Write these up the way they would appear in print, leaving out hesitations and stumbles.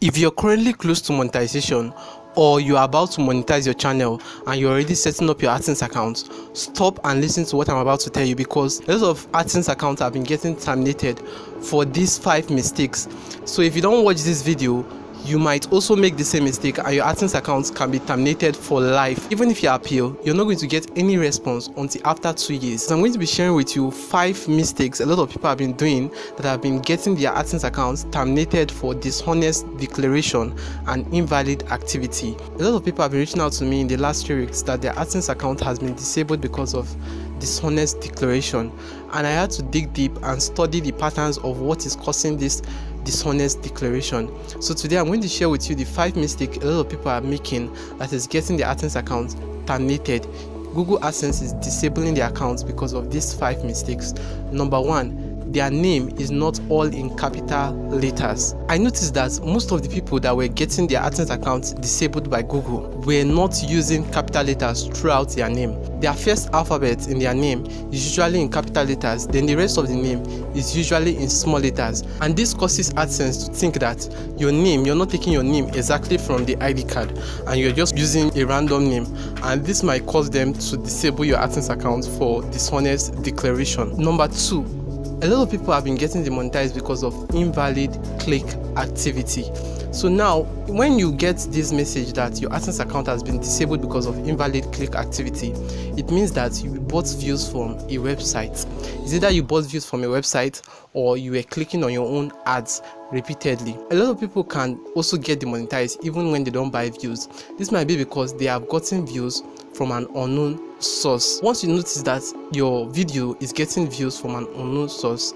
If you're currently close to monetization or you're about to monetize your channel and you're already setting up your AdSense account, stop and listen to what I'm about to tell you, because a lot of AdSense accounts have been getting terminated for these 5 mistakes. So if you don't watch this video, you might also make the same mistake and your AdSense account can be terminated for life. Even if you appeal, you're not going to get any response until after 2 years. So I'm going to be sharing with you 5 mistakes a lot of people have been doing that have been getting their AdSense accounts terminated for dishonest declaration and invalid activity. A lot of people have been reaching out to me in the last 3 weeks that their AdSense account has been disabled because of dishonest declaration, and I had to dig deep and study the patterns of what is causing this dishonest declaration. So today I'm going to share with you the 5 mistakes a lot of people are making that is getting their AdSense account terminated. Google AdSense is disabling their accounts because of these 5 mistakes. Number 1, their name is not all in capital letters. I noticed that most of the people that were getting their AdSense accounts disabled by Google were not using capital letters throughout their name. Their first alphabet in their name is usually in capital letters, then the rest of the name is usually in small letters. And this causes AdSense to think that your name, you're not taking your name exactly from the ID card and you're just using a random name. And this might cause them to disable your AdSense account for dishonest declaration. Number 2, a lot of people have been getting demonetized because of invalid click activity. So now, when you get this message that your AdSense account has been disabled because of invalid click activity, it means that you bought views from a website. It's either you bought views from a website or you were clicking on your own ads repeatedly. A lot of people can also get demonetized even when they don't buy views. This might be because they have gotten views from an unknown source. Once you notice that your video is getting views from an unknown source,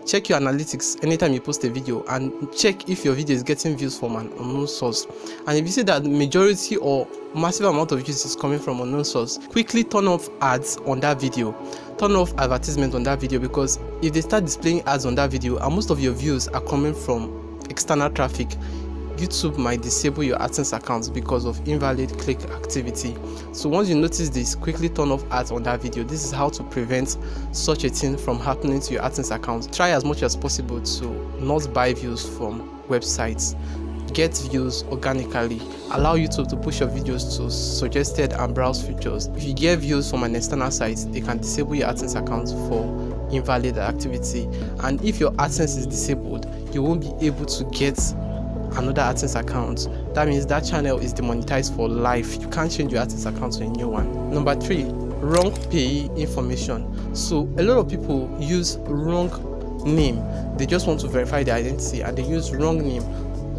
check your analytics anytime you post a video and check if your video is getting views from an unknown source. And if you see that the majority or massive amount of views is coming from unknown source, quickly turn off ads on that video. Turn off advertisement on that video, because if they start displaying ads on that video and most of your views are coming from external traffic, YouTube might disable your AdSense accounts because of invalid click activity. So once you notice this, quickly turn off ads on that video. This is how to prevent such a thing from happening to your AdSense account. Try as much as possible to not buy views from websites. Get views organically. Allow YouTube to push your videos to suggested and browse features. If you get views from an external site, they can disable your AdSense account for invalid activity. And if your AdSense is disabled, you won't be able to get another AdSense account. That means that channel is demonetized for life. You can't change your AdSense account to a new one. Number 3, wrong payee information. So a lot of people use wrong name. They just want to verify their identity and they use wrong name.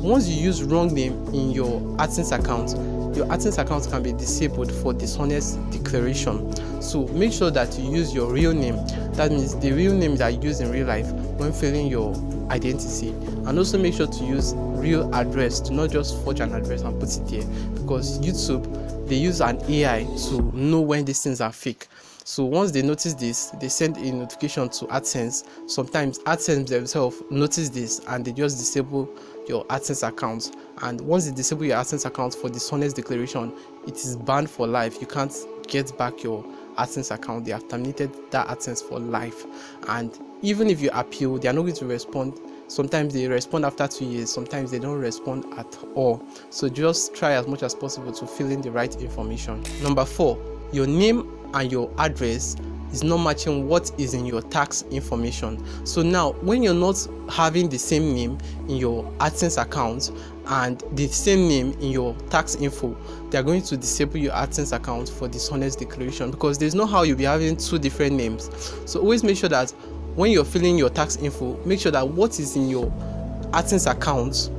Once you use wrong name in your AdSense account, your AdSense account can be disabled for dishonest declaration. So make sure that you use your real name. That means the real name that you use in real life when filling your identity. And also make sure to use real address, to not just forge an address and put it there, because YouTube, they use an AI to know when these things are fake. So once they notice this, they send a notification to AdSense. Sometimes AdSense themselves notice this and they just disable your AdSense account. And once they disable your AdSense account for dishonest declaration, it is banned for life. You can't get back your AdSense account. They have terminated that AdSense for life. And even if you appeal, they are not going to respond. Sometimes they respond after 2 years, sometimes they don't respond at all. So just try as much as possible to fill in the right information. Number 4, your name and your address is not matching what is in your tax information. So now, when you're not having the same name in your AdSense account and the same name in your tax info, they are going to disable your AdSense account for dishonest declaration, because there's no how you'll be having 2 different names. So always make sure that when you're filling your tax info, make sure that what is in your AdSense account,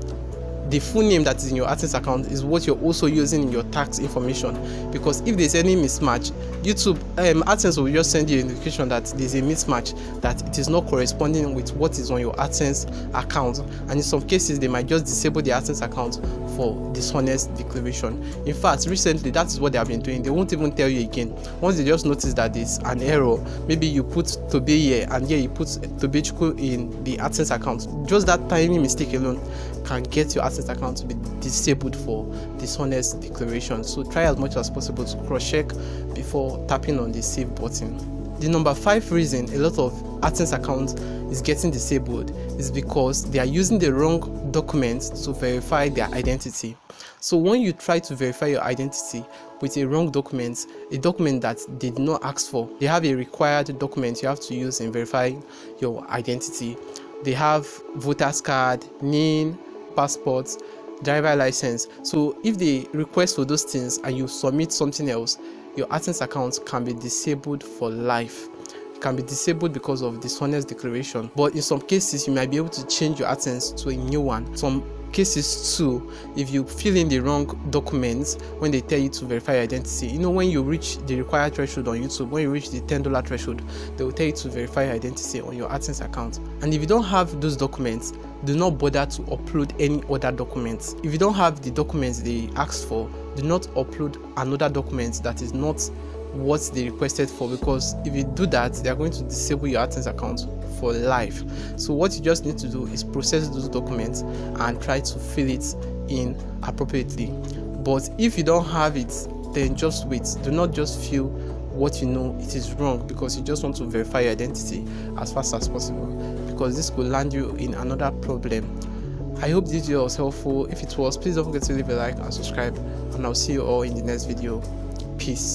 the full name that is in your AdSense account, is what you're also using in your tax information. Because if there's any mismatch, YouTube, AdSense will just send you a notification that there's a mismatch, that it is not corresponding with what is on your AdSense account. And in some cases, they might just disable the AdSense account for dishonest declaration. In fact, recently, that is what they have been doing. They won't even tell you again. Once they just notice that there's an error, maybe you put Tobe here and here you put Tobechukwu in the AdSense account, just that tiny mistake alone can get your AdSense account to be disabled for dishonest declaration. So try as much as possible to cross check before tapping on the save button. The number 5 reason a lot of AdSense account is getting disabled is because they are using the wrong documents to verify their identity. So when you try to verify your identity with a wrong document, a document that they did not ask for, they have a required document you have to use in verifying your identity. They have voter's card, NIN, passport, driver license. So if they request for those things and you submit something else, your AdSense account can be disabled for life. It can be disabled because of dishonest declaration, but in some cases you might be able to change your AdSense to a new one. Some cases too, if you fill in the wrong documents when they tell you to verify your identity, you know, when you reach the required threshold on YouTube, when you reach the $10 threshold, they will tell you to verify your identity on your AdSense account. And if you don't have those documents, do not bother to upload any other documents. If you don't have the documents they asked for, do not upload another document that is not what they requested for, because if you do that, they are going to disable your AdSense account for life. So what you just need to do is process those documents and try to fill it in appropriately. But if you don't have it, then just wait. Do not just fill what you know it is wrong because you just want to verify your identity as fast as possible, because this could land you in another problem. I hope this video was helpful. If it was, please don't forget to leave a like and subscribe, and I'll see you all in the next video. Peace.